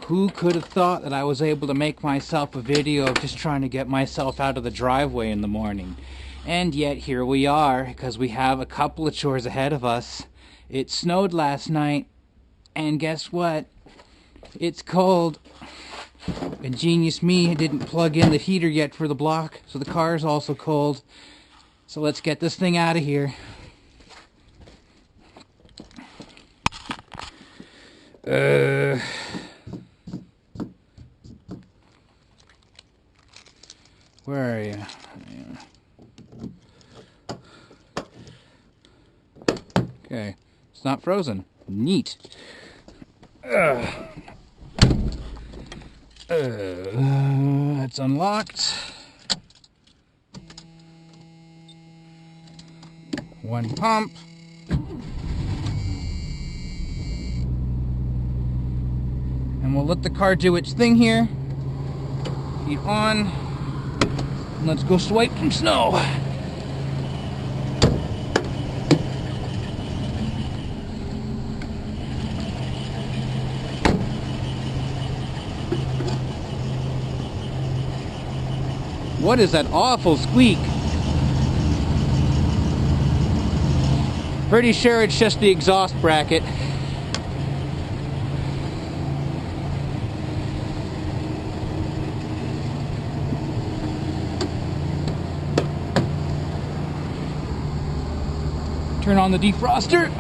Who could have thought that I was able to make myself a video of just trying to get myself out of the driveway in the morning? And yet here we are, because we have a couple of chores ahead of us. It snowed last night, and guess what? It's cold. Ingenious me didn't plug in the heater yet for the block, so the car is also cold. So let's get this thing out of here. Where are you? Okay, it's not frozen. Neat. It's unlocked. One pump. And we'll let the car do its thing here. Heat on. And let's go swipe some snow. What is that awful squeak? Pretty sure it's just the exhaust bracket. Turn on the defroster.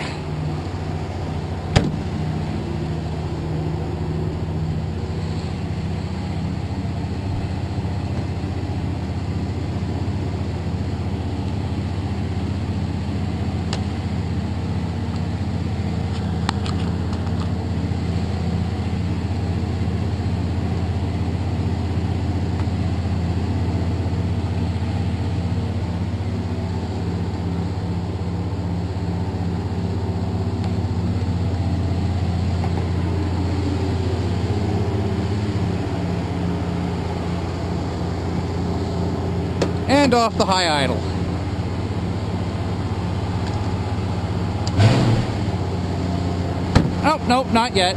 And off the high idle. Oh, nope, not yet.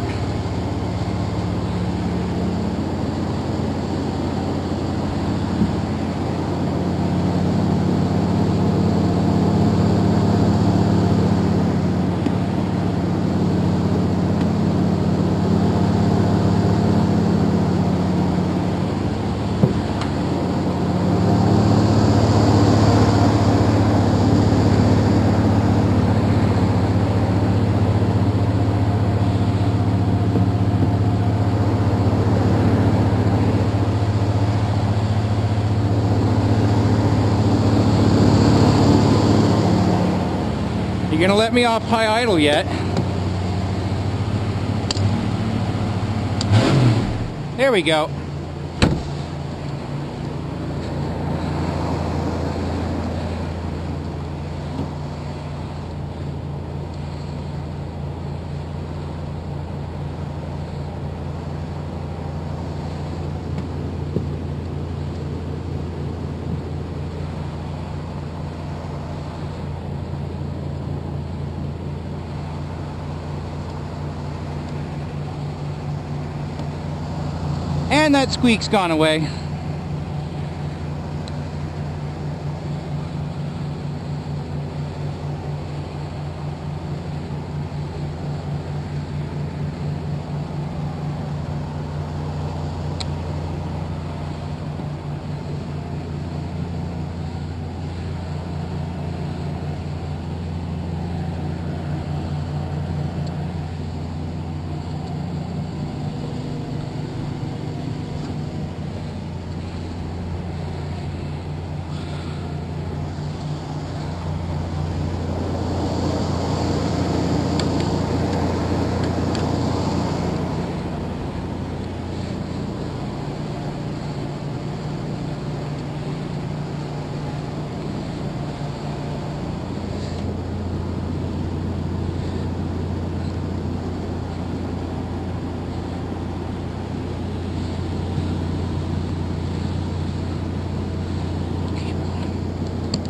You gonna let me off high idle yet? There we go. And that squeak's gone away.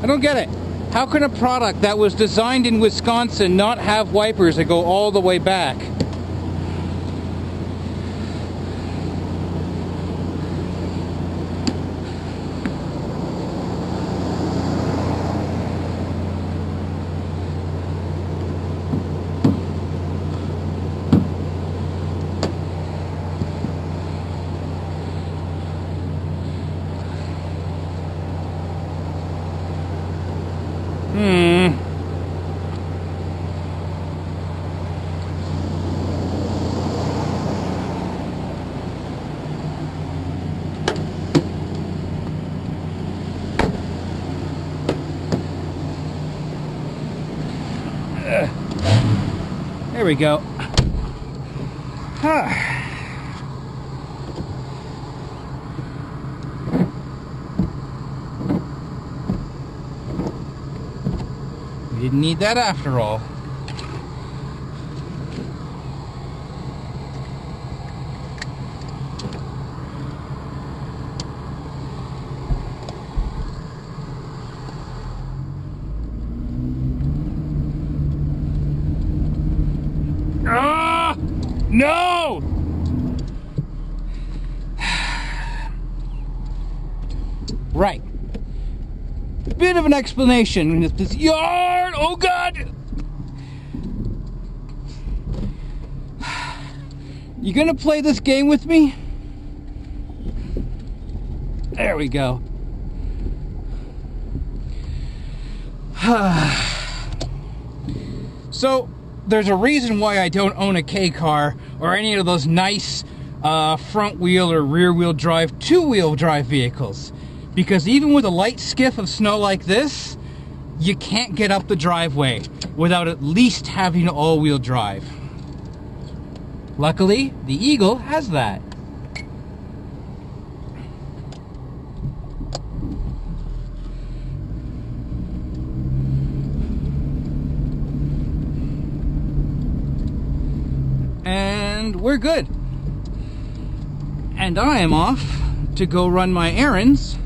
I don't get it. How can a product that was designed in Wisconsin not have wipers that go all the way back? we go. We didn't need that after all. No! Right. Bit of an explanation with this yard. Oh God! You gonna play this game with me? There we go. So, there's a reason why I don't own a K car or any of those nice front wheel or rear wheel drive, two-wheel drive vehicles. Because even with a light skiff of snow like this, you can't get up the driveway without at least having all-wheel drive. Luckily, the Eagle has that. And we're good. And I am off to go run my errands